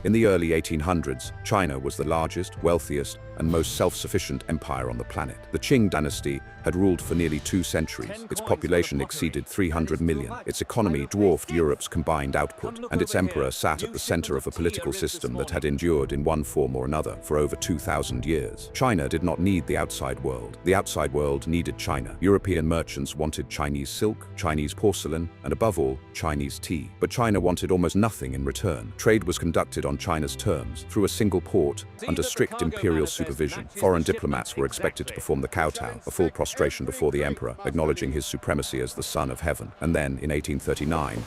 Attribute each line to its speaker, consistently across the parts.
Speaker 1: In the early 1800s, China was the largest, wealthiest, and most self-sufficient empire on the planet. The Qing dynasty had ruled for nearly 2 centuries. Its population exceeded 300 million. Its economy dwarfed Europe's combined output, and its emperor sat at the center of a political system that had endured in one form or another for over 2,000 years. China did not need the outside world. The outside world needed China. European merchants wanted Chinese silk, Chinese porcelain, and above all, Chinese tea. But China wanted almost nothing in return. Trade was conducted on China's terms, through a single port, under strict imperial supervision. Foreign diplomats were expected to perform the kowtow, a full prostration before the emperor, acknowledging his supremacy as the son of heaven. And then, in 1839,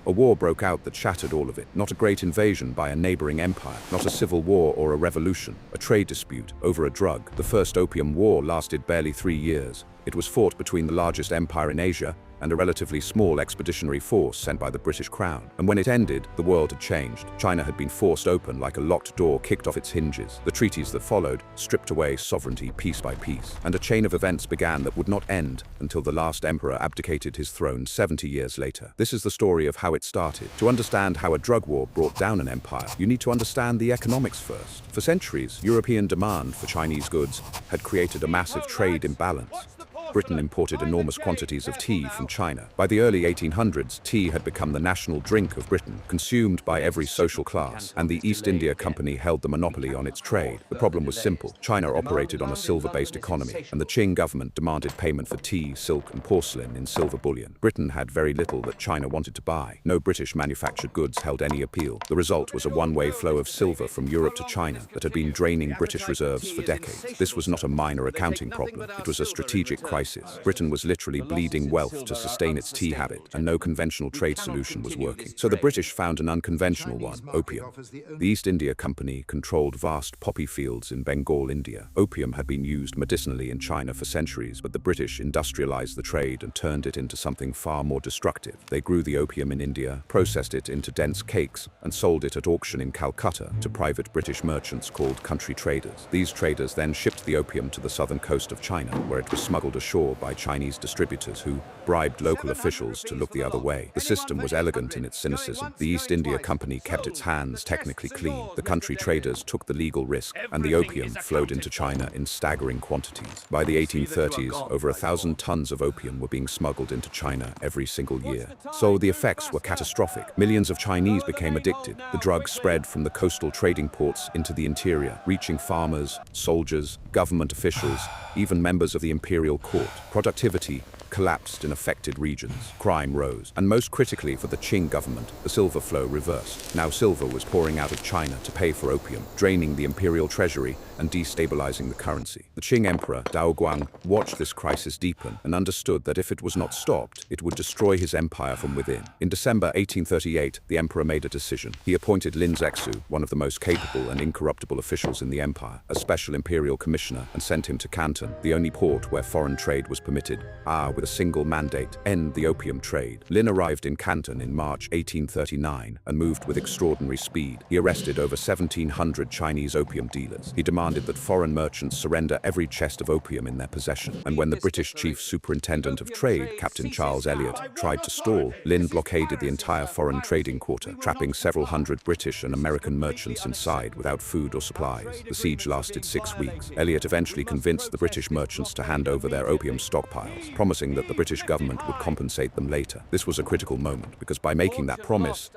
Speaker 1: a war broke out that shattered all of it. Not a great invasion by a neighboring empire, not a civil war or a revolution, a trade dispute over a drug. The First Opium War lasted barely 3 years. It was fought between the largest empire in Asia and a relatively small expeditionary force sent by the British Crown. And when it ended, the world had changed. China had been forced open like a locked door kicked off its hinges. The treaties that followed stripped away sovereignty piece by piece, and a chain of events began that would not end until the last emperor abdicated his throne 70 years later. This is the story of how it started. To understand how a drug war brought down an empire, you need to understand the economics first. For centuries, European demand for Chinese goods had created a massive trade imbalance. Britain imported enormous quantities of tea from China. By the early 1800s, tea had become the national drink of Britain, consumed by every social class, and the East India Company held the monopoly on its trade. The problem was simple. China operated on a silver-based economy, and the Qing government demanded payment for tea, silk, and porcelain in silver bullion. Britain had very little that China wanted to buy. No British manufactured goods held any appeal. The result was a one-way flow of silver from Europe to China that had been draining British reserves for decades. This was not a minor accounting problem. It was a strategic crisis. Britain was literally bleeding wealth to sustain its tea habit, and no conventional trade solution was working. So the British found an unconventional one: opium. The East India Company controlled vast poppy fields in Bengal, India. Opium had been used medicinally in China for centuries, but the British industrialized the trade and turned it into something far more destructive. They grew the opium in India, processed it into dense cakes, and sold it at auction in Calcutta to private British merchants called country traders. These traders then shipped the opium to the southern coast of China, where it was smuggled ashore by Chinese distributors who bribed local officials to look the other way. The system was elegant in its cynicism. The East India Company kept its hands technically clean. The country traders took the legal risk, and the opium flowed into China in staggering quantities. By the 1830s, over 1,000 tons of opium were being smuggled into China every single year. So the effects were catastrophic. Millions of Chinese became addicted. The drug spread from the coastal trading ports into the interior, reaching farmers, soldiers, government officials, even members of the imperial court. Productivity collapsed in affected regions. Crime rose. And most critically for the Qing government, the silver flow reversed. Now silver was pouring out of China to pay for opium, draining the imperial treasury and destabilizing the currency. The Qing emperor, Dao Guang, watched this crisis deepen and understood that if it was not stopped, it would destroy his empire from within. In December 1838, the emperor made a decision. He appointed Lin Zexu, one of the most capable and incorruptible officials in the empire, as special imperial commissioner, and sent him to Canton, the only port where foreign trade was permitted, with a single mandate: end the opium trade. Lin arrived in Canton in March 1839 and moved with extraordinary speed. He arrested over 1,700 Chinese opium dealers. He demanded that foreign merchants surrender every chest of opium in their possession. And when the British Chief Superintendent of Trade, Captain Charles Elliot, tried to stall, Lin blockaded the entire foreign trading quarter, trapping several hundred British and American merchants inside without food or supplies. The siege lasted 6 weeks. Elliot eventually convinced the British merchants to hand over their opium stockpiles, promising that the British government would compensate them later. This was a critical moment, because by making that promise,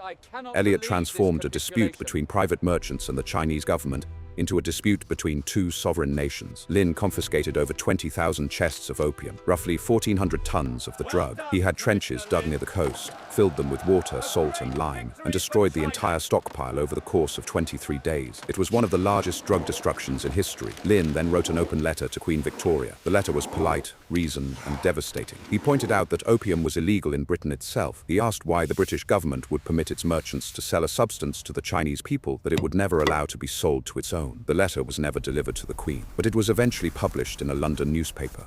Speaker 1: Elliot transformed a dispute between private merchants and the Chinese government into a dispute between two sovereign nations. Lin confiscated over 20,000 chests of opium, roughly 1,400 tons of the drug. He had trenches dug near the coast, filled them with water, salt, and lime, and destroyed the entire stockpile over the course of 23 days. It was one of the largest drug destructions in history. Lin then wrote an open letter to Queen Victoria. The letter was polite, reasoned, and devastating. He pointed out that opium was illegal in Britain itself. He asked why the British government would permit its merchants to sell a substance to the Chinese people that it would never allow to be sold to its own. The letter was never delivered to the Queen, but it was eventually published in a London newspaper,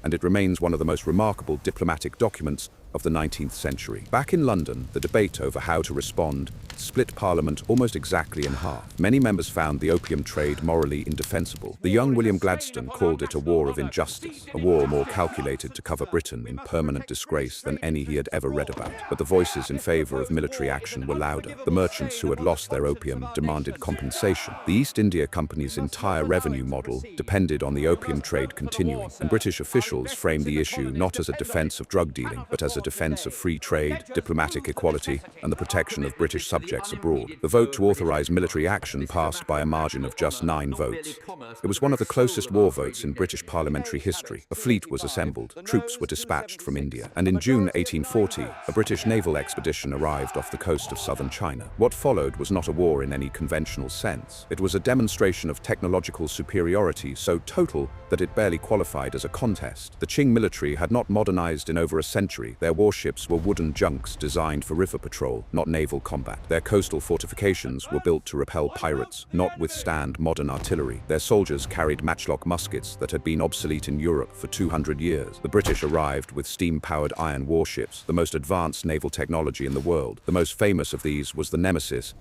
Speaker 1: and it remains one of the most remarkable diplomatic documents of the 19th century. Back in London, the debate over how to respond split Parliament almost exactly in half. Many members found the opium trade morally indefensible. The young William Gladstone called it a war of injustice, a war more calculated to cover Britain in permanent disgrace than any he had ever read about. But the voices in favour of military action were louder. The merchants who had lost their opium demanded compensation. The East India Company's entire revenue model depended on the opium trade continuing, and British officials framed the issue not as a defence of drug dealing, but as a defence of free trade, diplomatic equality, and the protection of British subjects abroad. The vote to authorise military action passed by a margin of just 9 votes. It was one of the closest war votes in British parliamentary history. A fleet was assembled, troops were dispatched from India, and in June 1840, a British naval expedition arrived off the coast of southern China. What followed was not a war in any conventional sense. It was a demonstration of technological superiority so total that it barely qualified as a contest. The Qing military had not modernized in over a century. Their warships were wooden junks designed for river patrol, not naval combat. Their coastal fortifications were built to repel pirates, not withstand modern artillery. Their soldiers carried matchlock muskets that had been obsolete in Europe for 200 years. The British arrived with steam-powered iron warships, the most advanced naval technology in the world. The most famous of these was the Nemesis,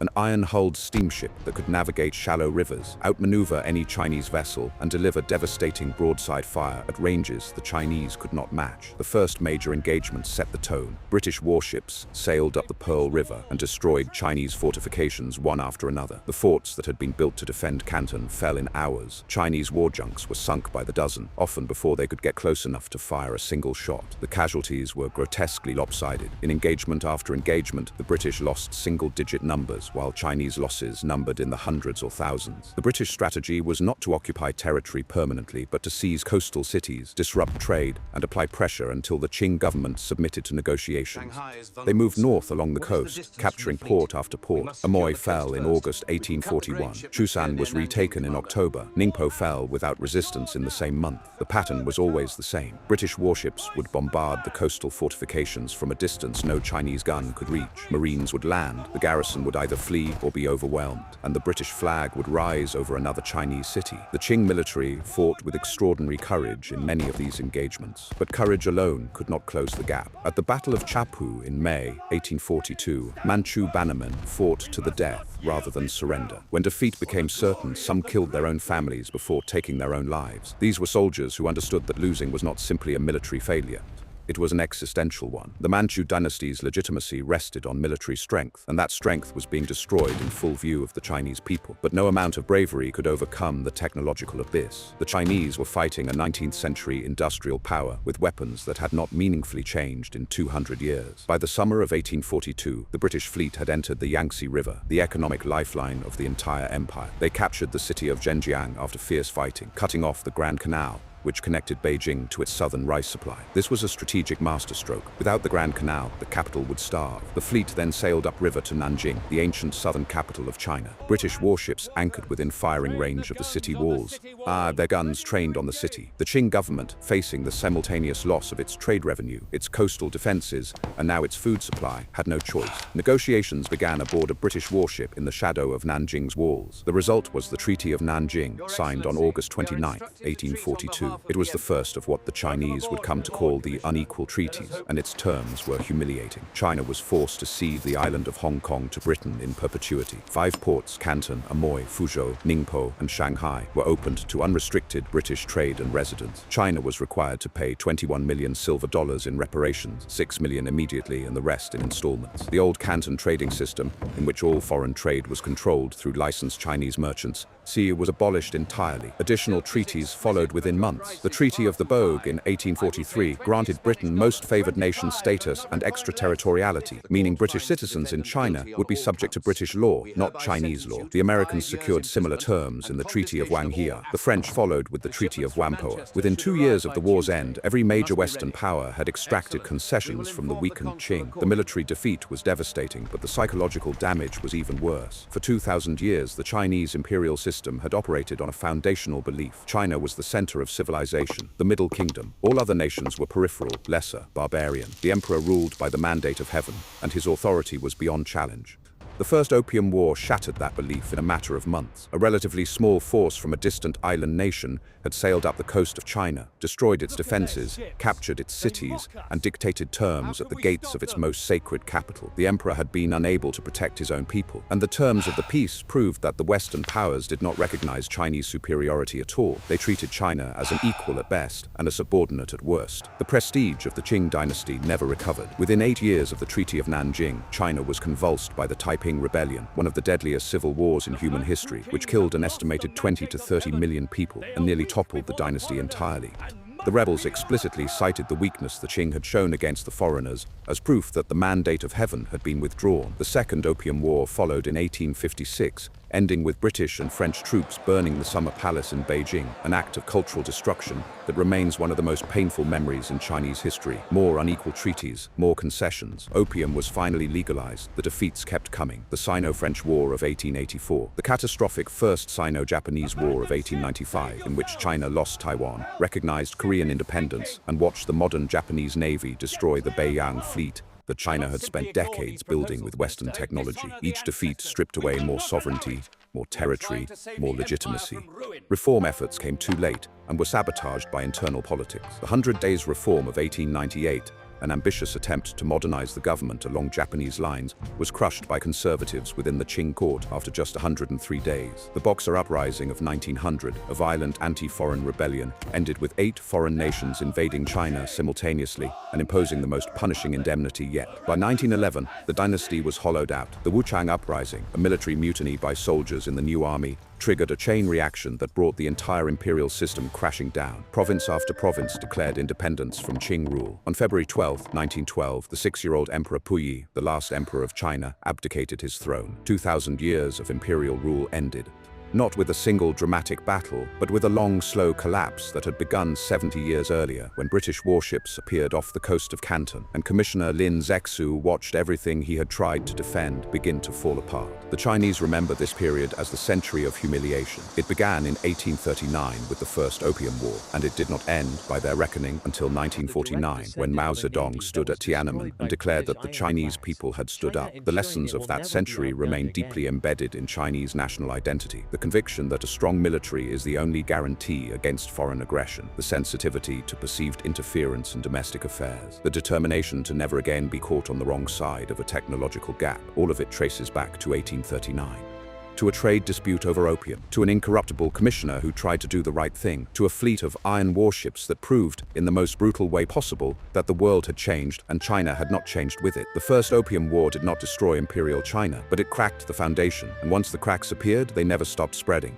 Speaker 1: an iron-hulled steamship that could navigate shallow rivers, outmaneuver any Chinese vessel, and deliver devastating broadside fire at ranges the Chinese could not match. The first major engagement set the tone. British warships sailed up the Pearl River and destroyed Chinese fortifications one after another. The forts that had been built to defend Canton fell in hours. Chinese war junks were sunk by the dozen, often before they could get close enough to fire a single shot. The casualties were grotesquely lopsided. In engagement after engagement, the British lost single-digit numbers, while Chinese losses numbered in the hundreds or thousands. The British strategy was not to occupy territory permanently, but to seize coastal cities, disrupt trade, and apply pressure until the Qing government submitted to negotiations. They moved north along the coast, capturing port after port. Amoy fell in August 1841. Chusan was retaken in October. Ningpo fell without resistance in the same month. The pattern was always the same. British warships would bombard the coastal fortifications from a distance no Chinese gun could reach. Marines would land. The garrison would either flee or be overwhelmed, and the British flag would rise over another Chinese city. The Qing military fought with extraordinary courage in many of these engagements, but courage alone could not close the gap. At the Battle of Chapu in May 1842, Manchu bannermen fought to the death rather than surrender. When defeat became certain, some killed their own families before taking their own lives. These were soldiers who understood that losing was not simply a military failure. It was an existential one. The Manchu dynasty's legitimacy rested on military strength, and that strength was being destroyed in full view of the Chinese people. But no amount of bravery could overcome the technological abyss. The Chinese were fighting a 19th century industrial power with weapons that had not meaningfully changed in 200 years. By the summer of 1842, the British fleet had entered the Yangtze River, the economic lifeline of the entire empire. They captured the city of Zhenjiang after fierce fighting, cutting off the Grand Canal, which connected Beijing to its southern rice supply. This was a strategic masterstroke. Without the Grand Canal, the capital would starve. The fleet then sailed upriver to Nanjing, the ancient southern capital of China. British warships anchored within firing range of the city walls. Their guns trained on the city. The Qing government, facing the simultaneous loss of its trade revenue, its coastal defenses, and now its food supply, had no choice. Negotiations began aboard a British warship in the shadow of Nanjing's walls. The result was the Treaty of Nanjing, signed on August 29, 1842. It was the first of what the Chinese would come to call the unequal treaties, and its terms were humiliating. China was forced to cede the island of Hong Kong to Britain in perpetuity. 5 ports, Canton, Amoy, Fuzhou, Ningpo, and Shanghai, were opened to unrestricted British trade and residence. China was required to pay 21 million silver dollars in reparations, 6 million immediately and the rest in installments. The old Canton trading system, in which all foreign trade was controlled through licensed Chinese merchants, was abolished entirely. Additional treaties followed within months. The Treaty of the Bogue in 1843 granted Britain most favored nation status and extraterritoriality, meaning British citizens in China would be subject to British law, not Chinese law. The Americans secured similar terms in the Treaty of Wanghia. The French followed with the Treaty of Whampoa. Within 2 years of the war's end, every major Western power had extracted concessions from the weakened Qing. The military defeat was devastating, but the psychological damage was even worse. For 2,000 years, the Chinese imperial system had operated on a foundational belief. China was the center of civilization, the Middle Kingdom. All other nations were peripheral, lesser, barbarian. The emperor ruled by the mandate of heaven, and his authority was beyond challenge. The First Opium War shattered that belief in a matter of months. A relatively small force from a distant island nation had sailed up the coast of China, destroyed its defenses, captured its cities, and dictated terms at the gates of its most sacred capital. The emperor had been unable to protect his own people, and the terms of the peace proved that the Western powers did not recognize Chinese superiority at all. They treated China as an equal at best and a subordinate at worst. The prestige of the Qing dynasty never recovered. Within 8 years of the Treaty of Nanjing, China was convulsed by the Taiping Rebellion, one of the deadliest civil wars in human history, which killed an estimated 20 to 30 million people and nearly toppled the dynasty entirely. The rebels explicitly cited the weakness the Qing had shown against the foreigners as proof that the mandate of heaven had been withdrawn. The Second Opium War followed in 1856, ending with British and French troops burning the Summer Palace in Beijing, an act of cultural destruction that remains one of the most painful memories in Chinese history. More unequal treaties, more concessions. Opium was finally legalized. The defeats kept coming. The Sino-French War of 1884, the catastrophic First Sino-Japanese War of 1895, in which China lost Taiwan, recognized Korean independence, and watched the modern Japanese Navy destroy the Beiyang fleet that China had spent decades building with Western technology. Each defeat stripped away more sovereignty, more territory, more legitimacy. Reform efforts came too late and were sabotaged by internal politics. The 100 Days Reform of 1898, an ambitious attempt to modernize the government along Japanese lines, was crushed by conservatives within the Qing court after just 103 days. The Boxer Uprising of 1900, a violent anti-foreign rebellion, ended with 8 foreign nations invading China simultaneously and imposing the most punishing indemnity yet. By 1911, the dynasty was hollowed out. The Wuchang Uprising, a military mutiny by soldiers in the new army, triggered a chain reaction that brought the entire imperial system crashing down. Province after province declared independence from Qing rule. On February 12, 1912, the 6-year-old Emperor Puyi, the last emperor of China, abdicated his throne. 2,000 years of imperial rule ended. Not with a single dramatic battle, but with a long, slow collapse that had begun 70 years earlier, when British warships appeared off the coast of Canton, and Commissioner Lin Zexu watched everything he had tried to defend begin to fall apart. The Chinese remember this period as the century of humiliation. It began in 1839 with the First Opium War, and it did not end, by their reckoning, until 1949, when Mao Zedong stood at Tiananmen and declared that the Chinese people had stood up. The lessons of that century remain deeply embedded in Chinese national identity. The conviction that a strong military is the only guarantee against foreign aggression, the sensitivity to perceived interference in domestic affairs, the determination to never again be caught on the wrong side of a technological gap, all of it traces back to 1839. To a trade dispute over opium, to an incorruptible commissioner who tried to do the right thing, to a fleet of iron warships that proved, in the most brutal way possible, that the world had changed and China had not changed with it. The First Opium War did not destroy Imperial China, but it cracked the foundation, and once the cracks appeared, they never stopped spreading.